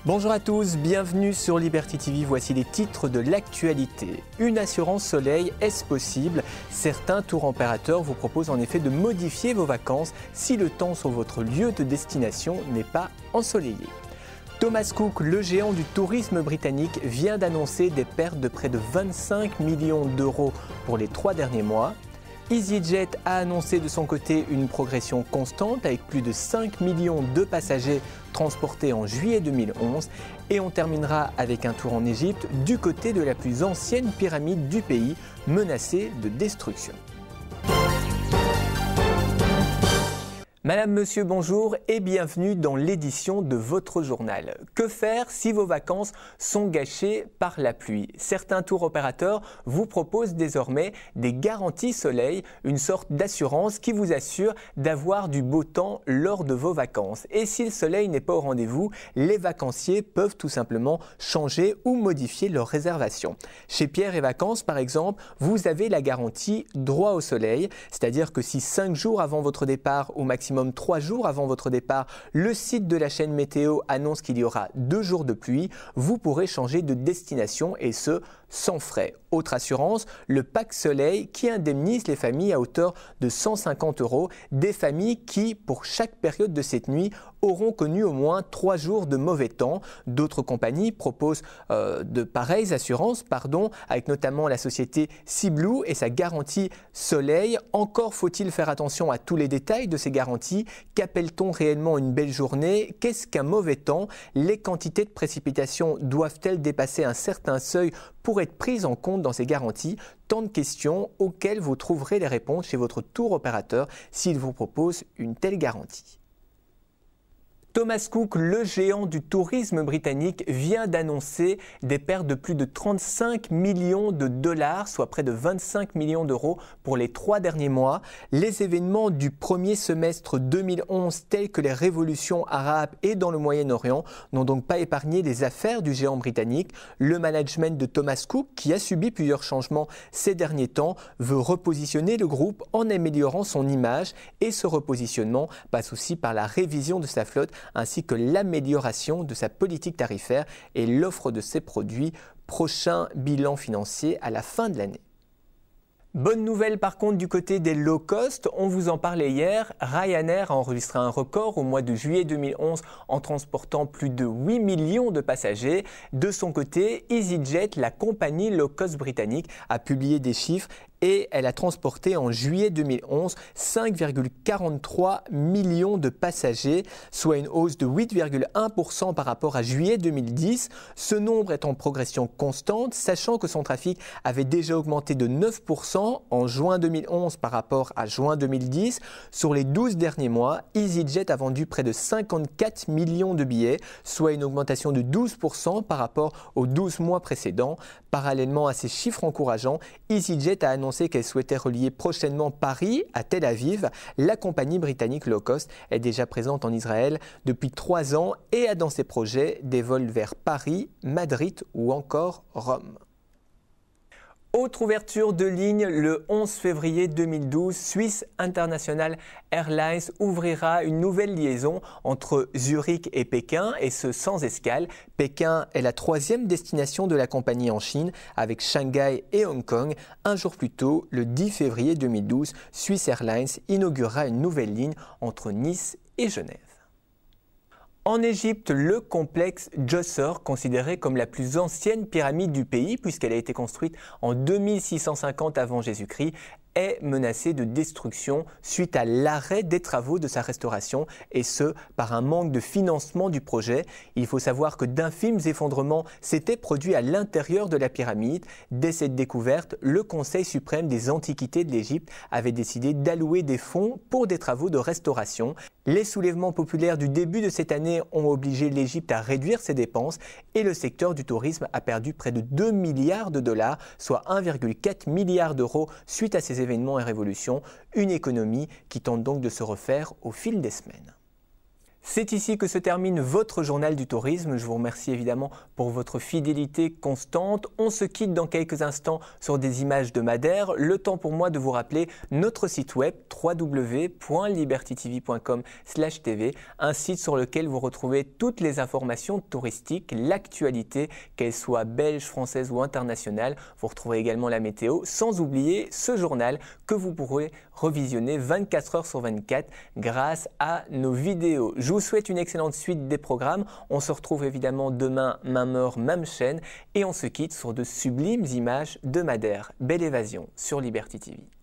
Bonjour à tous, bienvenue sur Liberty TV, voici les titres de l'actualité. Une assurance soleil, est-ce possible? Certains tours opérateurs vous proposent en effet de modifier vos vacances si le temps sur votre lieu de destination n'est pas ensoleillé. Thomas Cook, le géant du tourisme britannique, vient d'annoncer des pertes de près de 25 millions d'euros pour les 3 derniers mois. EasyJet a annoncé de son côté une progression constante avec plus de 5 millions de passagers transportés en juillet 2011. Et on terminera avec un tour en Égypte du côté de la plus ancienne pyramide du pays menacée de destruction. Madame, monsieur, bonjour et bienvenue dans l'édition de votre journal. Que faire si vos vacances sont gâchées par la pluie? Certains tours opérateurs vous proposent désormais des garanties soleil, une sorte d'assurance qui vous assure d'avoir du beau temps lors de vos vacances. Et si le soleil n'est pas au rendez-vous, les vacanciers peuvent tout simplement changer ou modifier leur réservation. Chez Pierre et Vacances, par exemple, vous avez la garantie droit au soleil, c'est-à-dire que si 5 jours avant votre départ, au maximum 3 jours avant votre départ, le site de la chaîne météo annonce qu'il y aura 2 jours de pluie, vous pourrez changer de destination et ce, sans frais. Autre assurance, le pack soleil qui indemnise les familles à hauteur de 150 €, des familles qui, pour chaque période de cette nuit, auront connu au moins 3 jours de mauvais temps. D'autres compagnies proposent de pareilles assurances, avec notamment la société Sea Blue et sa garantie soleil. Encore faut-il faire attention à tous les détails de ces garanties. Qu'appelle-t-on réellement une belle journée? Qu'est-ce qu'un mauvais temps? Les quantités de précipitations doivent-elles dépasser un certain seuil pour être prises en compte dans ces garanties? Tant de questions auxquelles vous trouverez les réponses chez votre tour opérateur s'il vous propose une telle garantie. Thomas Cook, le géant du tourisme britannique, vient d'annoncer des pertes de plus de 35 millions de dollars, soit près de 25 millions d'euros pour les 3 derniers mois. Les événements du premier semestre 2011, tels que les révolutions arabes et dans le Moyen-Orient, n'ont donc pas épargné les affaires du géant britannique. Le management de Thomas Cook, qui a subi plusieurs changements ces derniers temps, veut repositionner le groupe en améliorant son image et ce repositionnement passe aussi par la révision de sa flotte ainsi que l'amélioration de sa politique tarifaire et l'offre de ses produits. Prochain bilan financier à la fin de l'année. Bonne nouvelle par contre du côté des low cost, on vous en parlait hier, Ryanair a enregistré un record au mois de juillet 2011 en transportant plus de 8 millions de passagers. De son côté, EasyJet, la compagnie low cost britannique, a publié des chiffres et elle a transporté en juillet 2011 5,43 millions de passagers, soit une hausse de 8,1% par rapport à juillet 2010. Ce nombre est en progression constante, sachant que son trafic avait déjà augmenté de 9% en juin 2011 par rapport à juin 2010. Sur les 12 derniers mois, EasyJet a vendu près de 54 millions de billets, soit une augmentation de 12% par rapport aux 12 mois précédents. Parallèlement à ces chiffres encourageants, EasyJet a annoncé qu'elle souhaitait relier prochainement Paris à Tel Aviv. La compagnie britannique low cost est déjà présente en Israël depuis 3 ans et a dans ses projets des vols vers Paris, Madrid ou encore Rome. Autre ouverture de ligne, le 11 février 2012, Swiss International Airlines ouvrira une nouvelle liaison entre Zurich et Pékin, et ce sans escale. Pékin est la 3e destination de la compagnie en Chine, avec Shanghai et Hong Kong. Un jour plus tôt, le 10 février 2012, Swiss Airlines inaugurera une nouvelle ligne entre Nice et Genève. En Égypte, le complexe Djoser, considéré comme la plus ancienne pyramide du pays puisqu'elle a été construite en 2650 avant Jésus-Christ, est menacé de destruction suite à l'arrêt des travaux de sa restauration et ce, par un manque de financement du projet. Il faut savoir que d'infimes effondrements s'étaient produits à l'intérieur de la pyramide. Dès cette découverte, le Conseil suprême des antiquités de l'Égypte avait décidé d'allouer des fonds pour des travaux de restauration. Les soulèvements populaires du début de cette année ont obligé l'Égypte à réduire ses dépenses et le secteur du tourisme a perdu près de 2 milliards de dollars, soit 1,4 milliard d'euros suite à ces événements et révolutions, une économie qui tente donc de se refaire au fil des semaines. C'est ici que se termine votre journal du tourisme. Je vous remercie évidemment pour votre fidélité constante. On se quitte dans quelques instants sur des images de Madère. Le temps pour moi de vous rappeler notre site web www.libertytv.com/tv, un site sur lequel vous retrouvez toutes les informations touristiques, l'actualité, qu'elle soit belge, française ou internationale. Vous retrouverez également la météo, sans oublier ce journal que vous pourrez revisionner 24 heures sur 24 grâce à nos vidéos. Je vous souhaite une excellente suite des programmes. On se retrouve évidemment demain, même heure, même chaîne. Et on se quitte sur de sublimes images de Madère. Belle évasion sur Liberty TV.